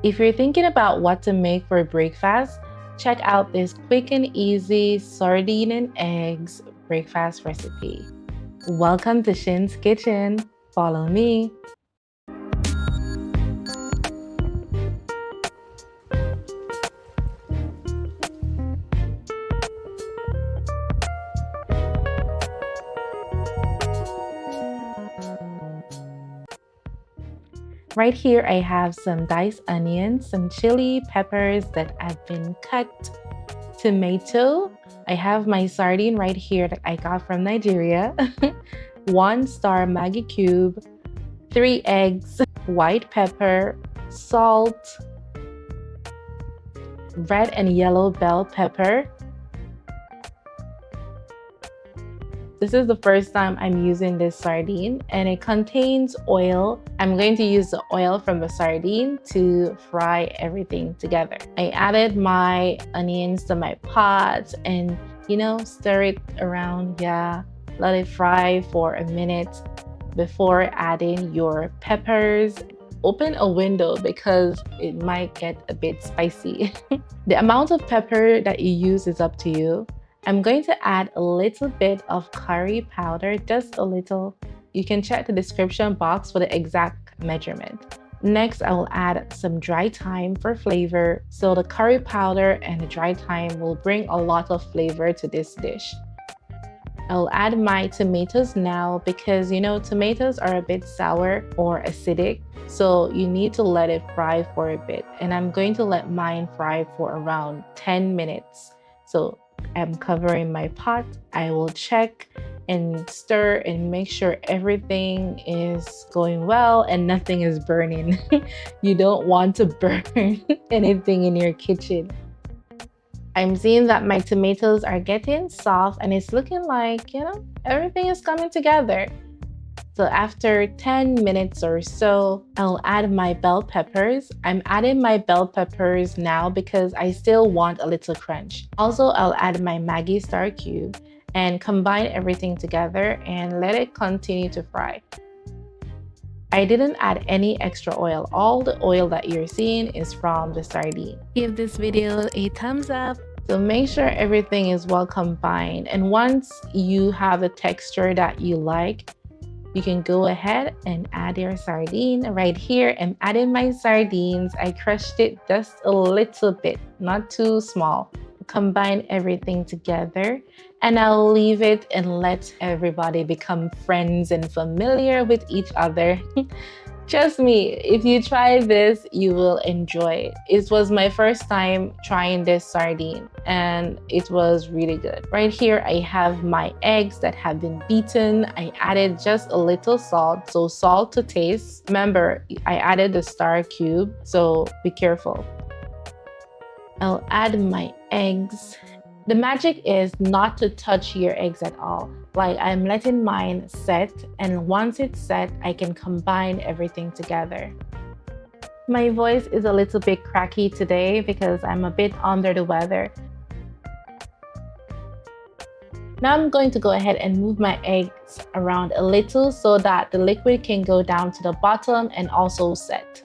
If you're thinking about what to make for breakfast, check out this quick and easy sardine and eggs breakfast recipe. Welcome to Shin's Kitchen. Follow me. Right here, I have some diced onions, some chili peppers that have been cut, tomato. I have my sardine right here that I got from Nigeria, 1-star Maggi cube, 3 eggs, white pepper, salt, red and yellow bell pepper. This is the first time I'm using this sardine and it contains oil. I'm going to use the oil from the sardine to fry everything together. I added my onions to my pot and stir it around. Let it fry for a minute before adding your peppers. Open a window because it might get a bit spicy. The amount of pepper that you use is up to you. I'm going to add a little bit of curry powder, just a little. You can check the description box for the exact measurement. Next, I will add some dry thyme for flavor. So the curry powder and the dry thyme will bring a lot of flavor to this dish. I'll add my tomatoes now because tomatoes are a bit sour or acidic. So you need to let it fry for a bit. And I'm going to let mine fry for around 10 minutes. So I'm covering my pot. I will check and stir and make sure everything is going well and nothing is burning. You don't want to burn anything in your kitchen. I'm seeing that my tomatoes are getting soft and it's looking like, everything is coming together. So after 10 minutes or so, I'll add my bell peppers. I'm adding my bell peppers now because I still want a little crunch. Also, I'll add my Maggi star cube and combine everything together and let it continue to fry. I didn't add any extra oil. All the oil that you're seeing is from the sardine. Give this video a thumbs up. So make sure everything is well combined. And once you have a texture that you like, you can go ahead and add your sardine. Right here, I'm adding my sardines. I crushed it just a little bit, not too small. Combine everything together and I'll leave it and let everybody become friends and familiar with each other. Trust me, if you try this, you will enjoy it. It was my first time trying this sardine and it was really good. Right here, I have my eggs that have been beaten. I added just a little salt, so salt to taste. Remember, I added the star cube, so be careful. I'll add my eggs. The magic is not to touch your eggs at all. Like I'm letting mine set, and once it's set, I can combine everything together. My voice is a little bit cracky today because I'm a bit under the weather. Now I'm going to go ahead and move my eggs around a little so that the liquid can go down to the bottom and also set.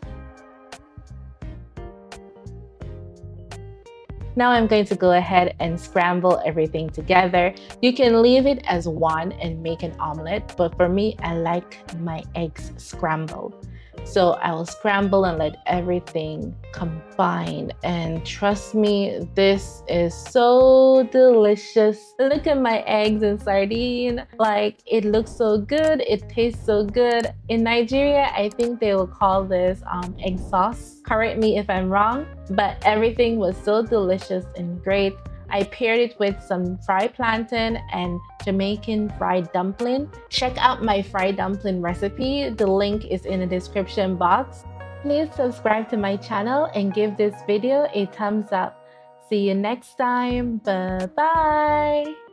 Now I'm going to go ahead and scramble everything together. You can leave it as one and make an omelet, but for me, I like my eggs scrambled. So I will scramble and let everything combine. And trust me, this is so delicious. Look at my eggs and sardine. Like, it looks so good. It tastes so good. In Nigeria, I think they will call this egg sauce. Correct me if I'm wrong, but everything was so delicious and great. I paired it with some fried plantain and Jamaican fried dumpling. Check out my fried dumpling recipe. The link is in the description box. Please subscribe to my channel and give this video a thumbs up. See you next time. Bye-bye.